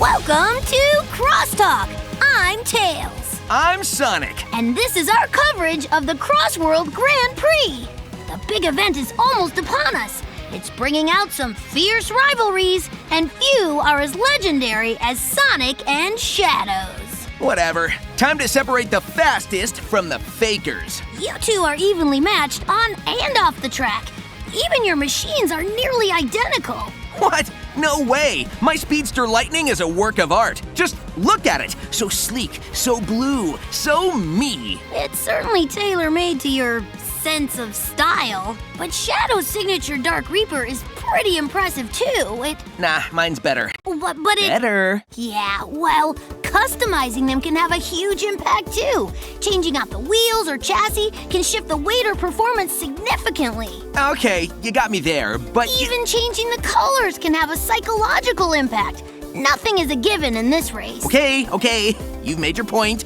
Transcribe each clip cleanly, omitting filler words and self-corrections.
Welcome to Crosstalk. I'm Tails. I'm Sonic. And this is our coverage of the CrossWorld Grand Prix. The big event is almost upon us. It's bringing out some fierce rivalries, and few are as legendary as Sonic and Shadows. Whatever. Time to separate the fastest from the fakers. You two are evenly matched on and off the track. Even your machines are nearly identical. What? No way! My Speedster Lightning is a work of art. Just look at it. So sleek, so blue, so me. It's certainly tailor-made to your sense of style. But Shadow's signature Dark Reaper is pretty impressive too. Nah, mine's better. But it... Better? Yeah, well, customizing them can have a huge impact too. Changing out the wheels or chassis can shift the weight or performance significantly. Okay, you got me there, but... Even changing the colors can have a psychological impact. Nothing is a given in this race. Okay, you've made your point.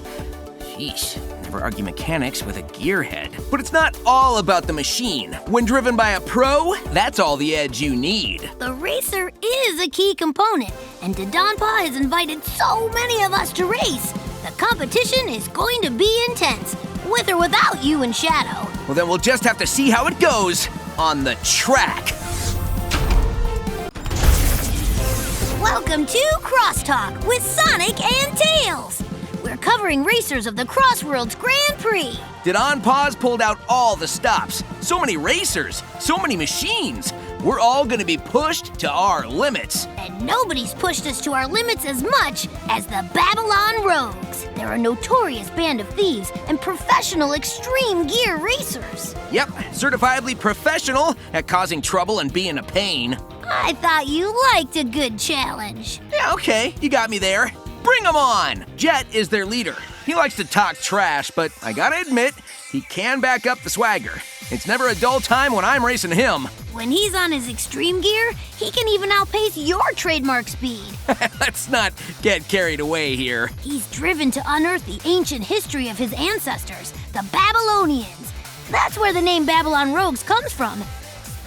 Sheesh. Never argue mechanics with a gearhead. But it's not all about the machine. When driven by a pro, that's all the edge you need. The racer is a key component, and Dodonpaw has invited so many of us to race. The competition is going to be intense, with or without you and Shadow. Well, then we'll just have to see how it goes on the track. Welcome to Crosstalk with Sonic and Tails. We're covering racers of the CrossWorlds Grand Prix. Dodonpaw's pulled out all the stops. So many racers, so many machines. We're all gonna be pushed to our limits. And nobody's pushed us to our limits as much as the Babylon Rogues. They're a notorious band of thieves and professional extreme gear racers. Yep, certifiably professional at causing trouble and being a pain. I thought you liked a good challenge. Yeah, okay, you got me there. Bring 'em on! Jet is their leader. He likes to talk trash, but I gotta admit, he can back up the swagger. It's never a dull time when I'm racing him. When he's on his extreme gear, he can even outpace your trademark speed. Let's not get carried away here. He's driven to unearth the ancient history of his ancestors, the Babylonians. That's where the name Babylon Rogues comes from.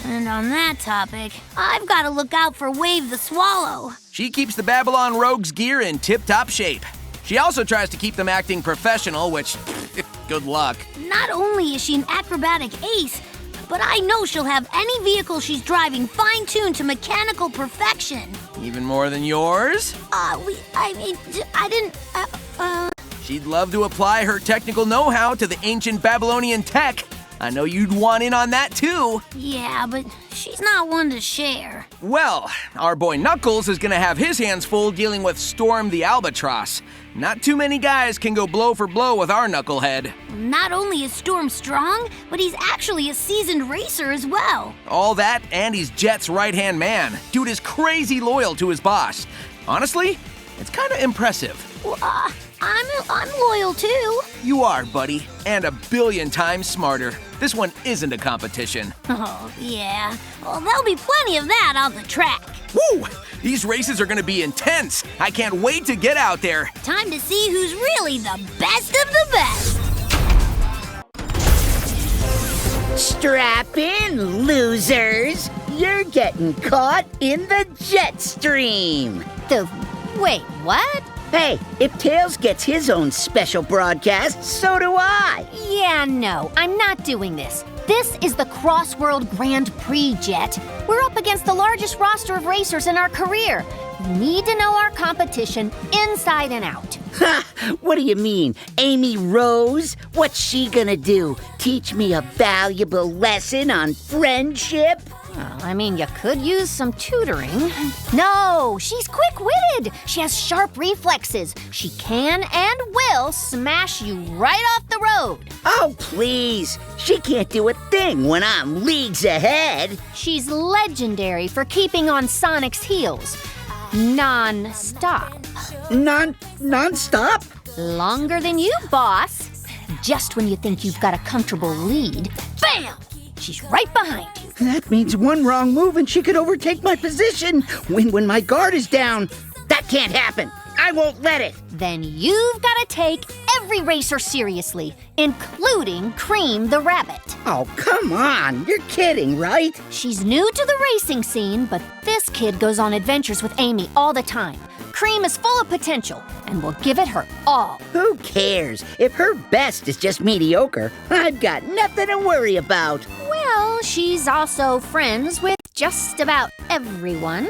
And on that topic, I've got to look out for Wave the Swallow. She keeps the Babylon Rogues gear in tip-top shape. She also tries to keep them acting professional, which, good luck. Not only is she an acrobatic ace, but I know she'll have any vehicle she's driving fine-tuned to mechanical perfection. Even more than yours? She'd love to apply her technical know-how to the ancient Babylonian tech. I know you'd want in on that too. Yeah, but she's not one to share. Well, our boy Knuckles is gonna have his hands full dealing with Storm the Albatross. Not too many guys can go blow for blow with our knucklehead. Not only is Storm strong, but he's actually a seasoned racer as well. All that, and he's Jet's right-hand man. Dude is crazy loyal to his boss. Honestly, it's kinda impressive. Well, I'm loyal too. You are, buddy, and a billion times smarter. This one isn't a competition. Oh, yeah. Well, there'll be plenty of that on the track. Woo! These races are gonna be intense. I can't wait to get out there. Time to see who's really the best of the best. Strap in, losers. You're getting caught in the jet stream. Wait, what? Hey, if Tails gets his own special broadcast, so do I. Yeah, no, I'm not doing this. This is the CrossWorld Grand Prix, Jet. We're up against the largest roster of racers in our career. We need to know our competition inside and out. Ha! What do you mean? Amy Rose? What's she gonna do? Teach me a valuable lesson on friendship? Well, I mean, you could use some tutoring. No, she's quick-witted. She has sharp reflexes. She can and will smash you right off the road. Oh, please. She can't do a thing when I'm leagues ahead. She's legendary for keeping on Sonic's heels. Non-stop. Non-stop? Longer than you, boss. Just when you think you've got a comfortable lead, bam! She's right behind you. That means one wrong move and she could overtake my position. When my guard is down. That can't happen. I won't let it. Then you've got to take every racer seriously, including Cream the Rabbit. Oh, come on. You're kidding, right? She's new to the racing scene, but this kid goes on adventures with Amy all the time. Cream is full of potential, and we'll give it her all. Who cares? If her best is just mediocre, I've got nothing to worry about. Well, she's also friends with just about everyone.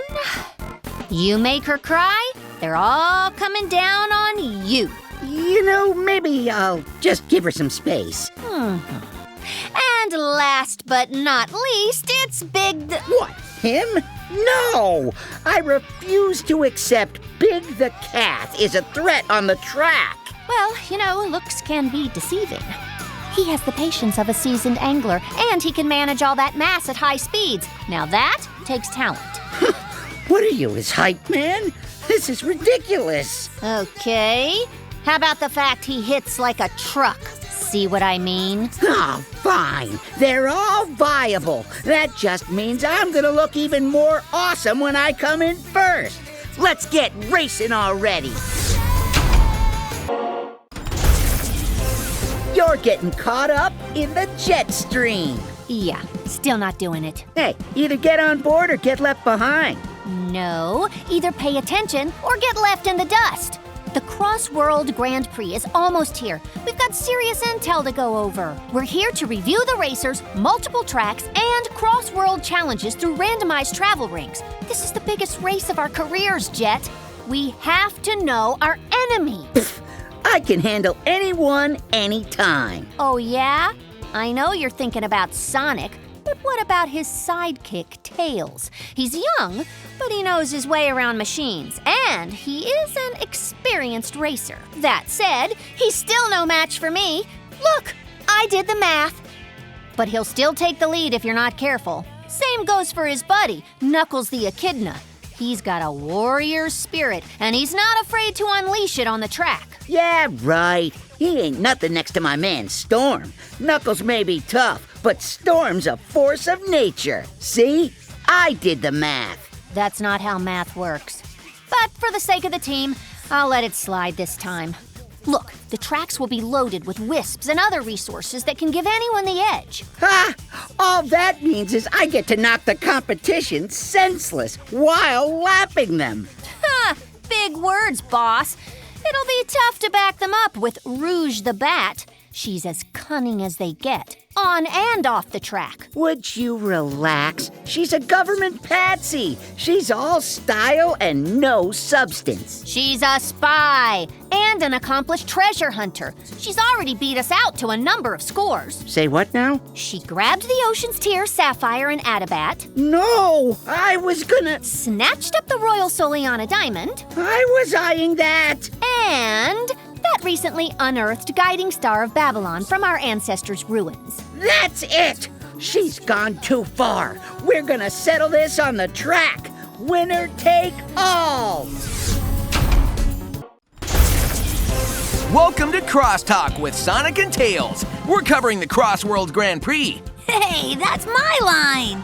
You make her cry, they're all coming down on you. You know, maybe I'll just give her some space. And last but not least, it's Big the... What? Him? No! I refuse to accept Big the Cat is a threat on the track. Well, you know, looks can be deceiving. He has the patience of a seasoned angler, and he can manage all that mass at high speeds. Now that takes talent. What are you, his hype man? This is ridiculous. Okay. How about the fact he hits like a truck? See what I mean? Oh, fine. They're all viable. That just means I'm gonna look even more awesome when I come in first. Let's get racing already. You're getting caught up in the jet stream. Yeah, still not doing it. Hey, either get on board or get left behind. No, either pay attention or get left in the dust. The CrossWorld Grand Prix is almost here. We've got serious intel to go over. We're here to review the racers, multiple tracks, and CrossWorld challenges through randomized travel rings. This is the biggest race of our careers, Jet. We have to know our enemy. I can handle anyone, anytime. Oh, yeah? I know you're thinking about Sonic, but what about his sidekick, Tails? He's young, but he knows his way around machines, and he is an experienced racer. That said, he's still no match for me. Look, I did the math. But he'll still take the lead if you're not careful. Same goes for his buddy, Knuckles the Echidna. He's got a warrior spirit, and he's not afraid to unleash it on the track. Yeah, right. He ain't nothing next to my man Storm. Knuckles may be tough, but Storm's a force of nature. See? I did the math. That's not how math works. But for the sake of the team, I'll let it slide this time. Look, the tracks will be loaded with wisps and other resources that can give anyone the edge. Ha! All that means is I get to knock the competition senseless while lapping them. Ha! Big words, boss. It'll be tough to back them up with Rouge the Bat. She's as cunning as they get, on and off the track. Would you relax? She's a government patsy. She's all style and no substance. She's a spy and an accomplished treasure hunter. She's already beat us out to a number of scores. Say what now? She grabbed the Ocean's Tear, Sapphire, and Adabat. No, I was gonna... Snatched up the Royal Soliana Diamond. I was eyeing that. And that recently unearthed guiding star of Babylon from our ancestors' ruins. That's it! She's gone too far. We're gonna settle this on the track. Winner take all. Welcome to Crosstalk with Sonic and Tails. We're covering the CrossWorlds Grand Prix. Hey, that's my line!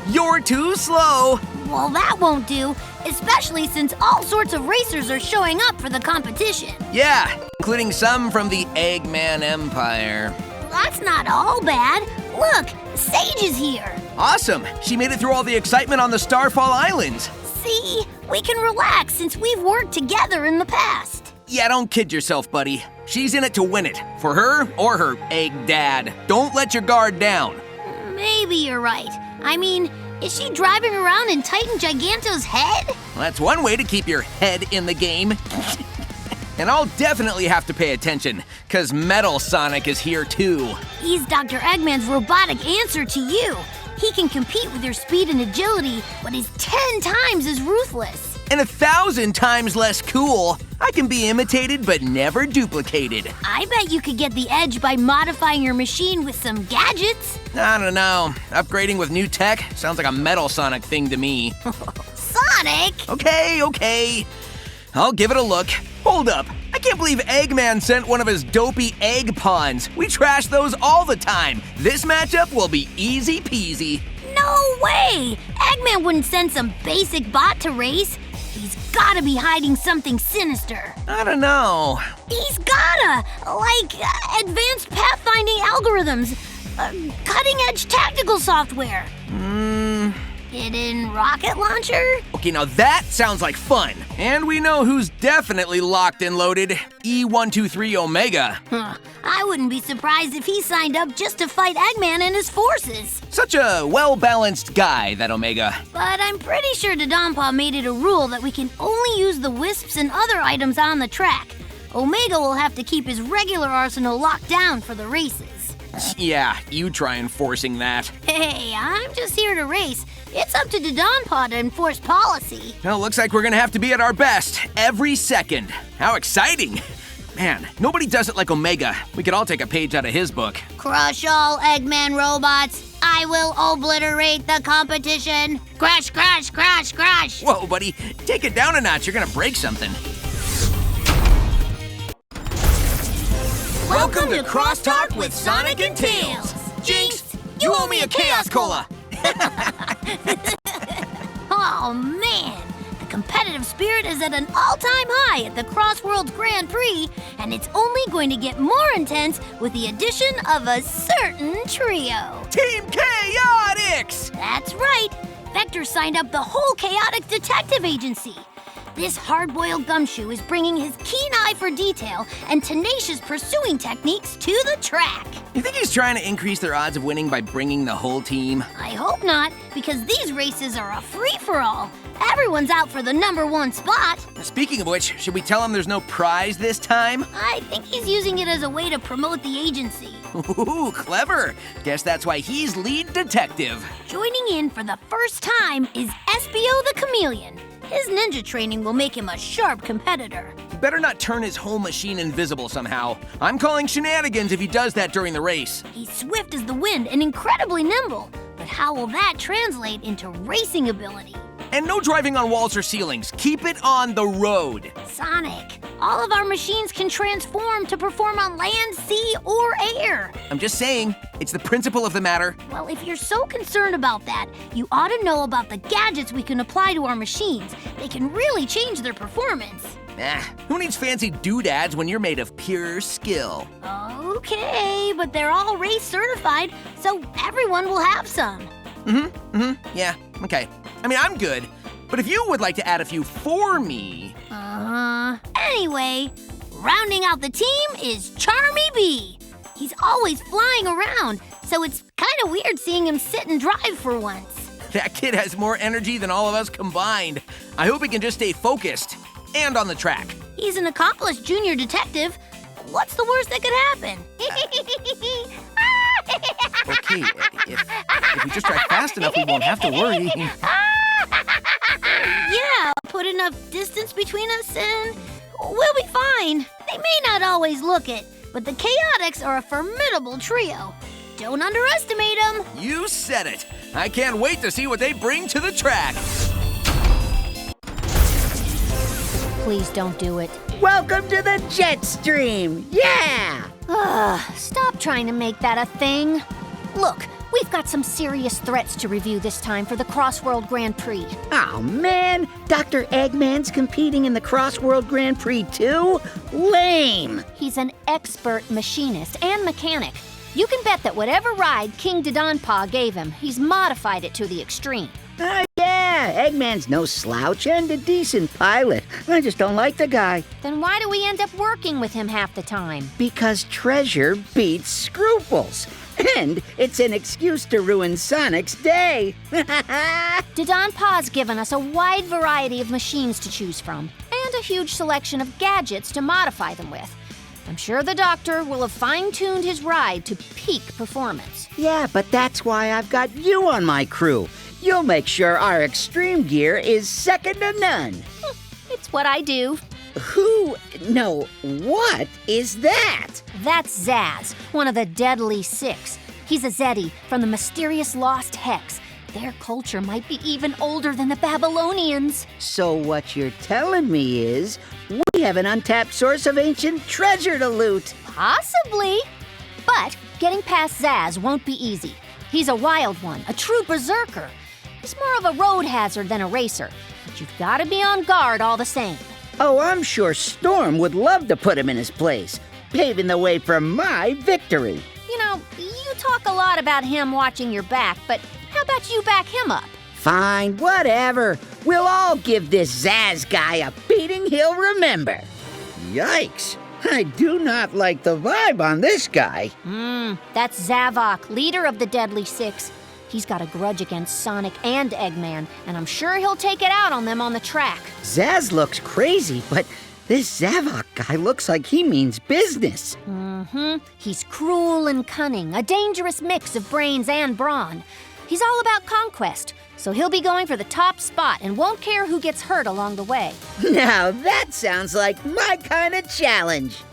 You're too slow. Well, that won't do, especially since all sorts of racers are showing up for the competition. Yeah, including some from the Eggman Empire. That's not all bad. Look, Sage is here. Awesome. She made it through all the excitement on the Starfall Islands. See, we can relax since we've worked together in the past. Yeah, don't kid yourself, buddy. She's in it to win it, for her or her egg dad. Don't let your guard down. Maybe you're right. I mean, is she driving around in Titan Giganto's head? Well, that's one way to keep your head in the game. And I'll definitely have to pay attention, because Metal Sonic is here too. He's Dr. Eggman's robotic answer to you. He can compete with your speed and agility, but is 10 times as ruthless. And 1,000 times less cool. I can be imitated but never duplicated. I bet you could get the edge by modifying your machine with some gadgets. I don't know. Upgrading with new tech sounds like a Metal Sonic thing to me. Sonic? Okay. I'll give it a look. Hold up. I can't believe Eggman sent one of his dopey egg pawns. We trash those all the time. This matchup will be easy peasy. No way! Eggman wouldn't send some basic bot to race. He's gotta be hiding something sinister. I don't know. He's gotta! Like, advanced pathfinding algorithms, cutting-edge tactical software. hidden rocket launcher? Okay, now that sounds like fun. And we know who's definitely locked and loaded. E123 Omega. I wouldn't be surprised if he signed up just to fight Eggman and his forces. Such a well-balanced guy, that Omega. But I'm pretty sure Dodonpaw made it a rule that we can only use the wisps and other items on the track. Omega will have to keep his regular arsenal locked down for the races. Yeah, you try enforcing that. Hey, I'm just here to race. It's up to Dodonpaw to enforce policy. Well, looks like we're gonna have to be at our best every second. How exciting! Man, nobody does it like Omega. We could all take a page out of his book. Crush all Eggman robots. I will obliterate the competition. Crash, crash, crash, crash. Whoa, buddy, take it down a notch. You're gonna break something. Welcome to Crosstalk with Sonic and Tails. Jinx, you owe me a Chaos Cola. Oh man, the competitive spirit is at an all-time high at the CrossWorlds Grand Prix, and it's only going to get more intense with the addition of a certain trio. Team Chaotix! That's right, Vector signed up the whole Chaotix Detective Agency. This hard-boiled gumshoe is bringing his keen eye for detail and tenacious pursuing techniques to the track. You think he's trying to increase their odds of winning by bringing the whole team? I hope not, because these races are a free-for-all. Everyone's out for the #1 spot. Speaking of which, should we tell him there's no prize this time? I think he's using it as a way to promote the agency. Ooh, clever. Guess that's why he's lead detective. Joining in for the first time is Espio the Chameleon. His ninja training will make him a sharp competitor. He better not turn his whole machine invisible somehow. I'm calling shenanigans if he does that during the race. He's swift as the wind and incredibly nimble. But how will that translate into racing ability? And no driving on walls or ceilings. Keep it on the road. Sonic, all of our machines can transform to perform on land, sea, or air. I'm just saying, it's the principle of the matter. Well, if you're so concerned about that, you ought to know about the gadgets we can apply to our machines. They can really change their performance. Who needs fancy doodads when you're made of pure skill? Okay, but they're all race certified, so everyone will have some. Yeah, okay. I mean, I'm good. But if you would like to add a few for me... Anyway, rounding out the team is Charmy B. He's always flying around, so it's kind of weird seeing him sit and drive for once. That kid has more energy than all of us combined. I hope he can just stay focused and on the track. He's an accomplished junior detective. What's the worst that could happen? Okay, if we just drive fast enough, we won't have to worry. Yeah, put enough distance between us and we'll be fine. They may not always look it, but the Chaotix are a formidable trio. Don't underestimate them. You said it. I can't wait to see what they bring to the track. Please don't do it. Welcome to the jet stream! Yeah! Stop trying to make that a thing. Look, we've got some serious threats to review this time for the CrossWorld Grand Prix. Oh man, Dr. Eggman's competing in the CrossWorld Grand Prix too? Lame! He's an expert machinist and mechanic. You can bet that whatever ride King Dodonpaw gave him, he's modified it to the extreme. Yeah, Eggman's no slouch and a decent pilot. I just don't like the guy. Then why do we end up working with him half the time? Because treasure beats scruples. And it's an excuse to ruin Sonic's day. Dodonpaw's given us a wide variety of machines to choose from, and a huge selection of gadgets to modify them with. I'm sure the doctor will have fine-tuned his ride to peak performance. Yeah, but that's why I've got you on my crew. You'll make sure our extreme gear is second to none. It's what I do. What is that? That's Zazz, one of the Deadly Six. He's a Zeddy from the mysterious Lost Hex. Their culture might be even older than the Babylonians. So what you're telling me is we have an untapped source of ancient treasure to loot. Possibly. But getting past Zazz won't be easy. He's a wild one, a true berserker. He's more of a road hazard than a racer. But you've got to be on guard all the same. Oh, I'm sure Storm would love to put him in his place, paving the way for my victory. You know, you talk a lot about him watching your back, but how about you back him up? Fine, whatever. We'll all give this Zazz guy a beating he'll remember. Yikes. I do not like the vibe on this guy. That's Zavok, leader of the Deadly Six. He's got a grudge against Sonic and Eggman, and I'm sure he'll take it out on them on the track. Zazz looks crazy, but this Zavok guy looks like he means business. He's cruel and cunning, a dangerous mix of brains and brawn. He's all about conquest, so he'll be going for the top spot and won't care who gets hurt along the way. Now that sounds like my kind of challenge.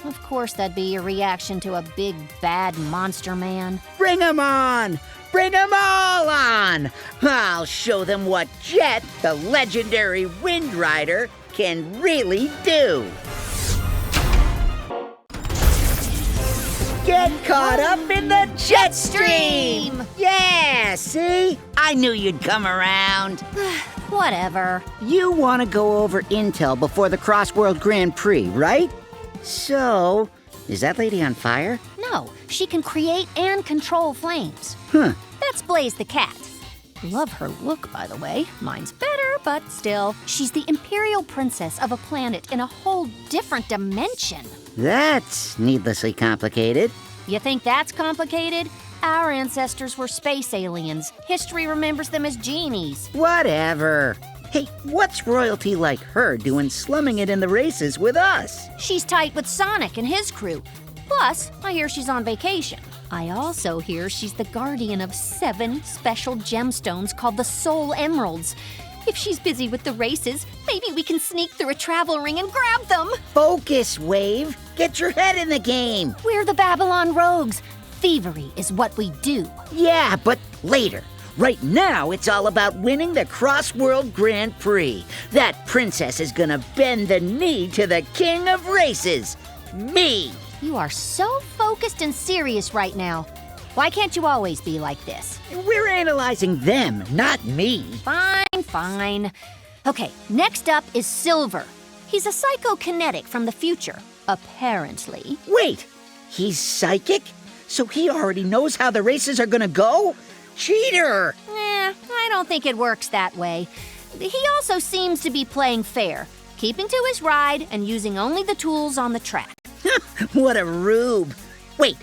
Of course that'd be your reaction to a big, bad monster man. Bring 'em on! Bring 'em all on! I'll show them what Jet, the legendary Wind Rider, can really do. Get caught up in the jet stream! Yeah, see? I knew you'd come around. Whatever. You want to go over intel before the CrossWorld Grand Prix, right? So, is that lady on fire? No, she can create and control flames. That's Blaze the cat. Love her look, by the way. Mine's better, but still. She's the Imperial Princess of a planet in a whole different dimension. That's needlessly complicated. You think that's complicated? Our ancestors were space aliens. History remembers them as genies. Whatever. Hey, what's royalty like her doing slumming it in the races with us? She's tight with Sonic and his crew. Plus, I hear she's on vacation. I also hear she's the guardian of 7 special gemstones called the Soul Emeralds. If she's busy with the races, maybe we can sneak through a travel ring and grab them. Focus, Wave. Get your head in the game. We're the Babylon Rogues. Thievery is what we do. Yeah, but later. Right now, it's all about winning the CrossWorld Grand Prix. That princess is gonna bend the knee to the king of races, me. You are so focused and serious right now. Why can't you always be like this? We're analyzing them, not me. Fine. Okay, next up is Silver. He's a psychokinetic from the future, apparently. Wait, he's psychic? So he already knows how the races are gonna go? Cheater! I don't think it works that way. He also seems to be playing fair, keeping to his ride and using only the tools on the track. What a rube. Wait,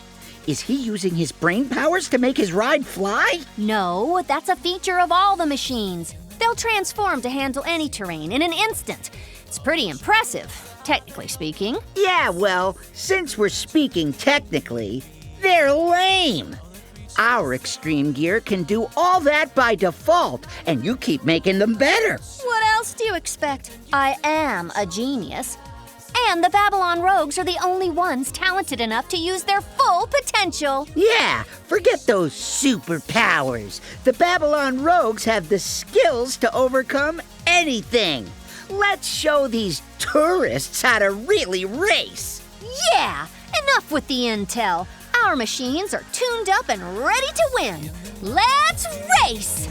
is he using his brain powers to make his ride fly? No, that's a feature of all the machines. They'll transform to handle any terrain in an instant. It's pretty impressive, technically speaking. Yeah, well, since we're speaking technically, they're lame. Our extreme gear can do all that by default, and you keep making them better. What else do you expect? I am a genius. And the Babylon Rogues are the only ones talented enough to use their full potential. Yeah, forget those superpowers. The Babylon Rogues have the skills to overcome anything. Let's show these tourists how to really race. Yeah, enough with the intel. Our machines are tuned up and ready to win. Let's race!